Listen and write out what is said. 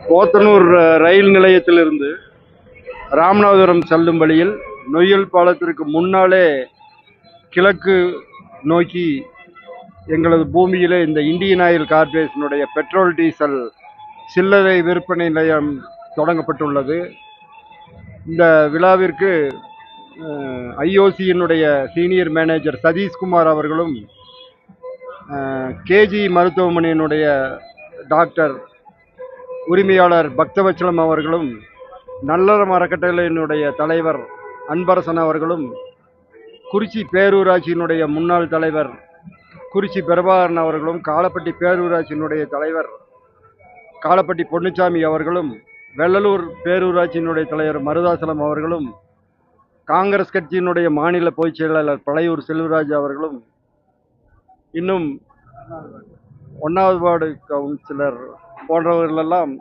போத்தனூர் ரயில் நிலையத்திலிருந்து ராமநாதபுரம் செல்லும் வழியில் நொய்யல் பாலத்திற்கு முன்னாலே கிழக்கு நோக்கி எங்களது பூமியிலே இந்த இந்தியன் ஆயில் கார்ப்பரேஷனுடைய பெட்ரோல் டீசல் சில்லறை விற்பனை நிலையம் தொடங்கப்பட்டுள்ளது. இந்த விழாவிற்கு ஐஓசியினுடைய சீனியர் மேனேஜர் சதீஷ்குமார் அவர்களும், கேஜி மருத்துவமனையினுடைய டாக்டர் உரிமையாளர் பக்தவச்சலம் அவர்களும், நல்லறம் அறக்கட்டளையினுடைய தலைவர் அன்பரசன் அவர்களும், குறிச்சி பேரூராட்சியினுடைய முன்னாள் தலைவர் குறிச்சி பிரபாகரன் அவர்களும், காலப்பட்டி பேரூராட்சியினுடைய தலைவர் காலப்பட்டி பொன்னுச்சாமி அவர்களும், வெள்ளலூர் பேரூராட்சியினுடைய தலைவர் மருதாசலம் அவர்களும், காங்கிரஸ் கட்சியினுடைய மாநில பொதுச் செயலாளர் பழையூர் செல்வராஜ் அவர்களும், இன்னும் 1வது வார்டு கவுன்சிலர் போன்றவர்களெல்லாம்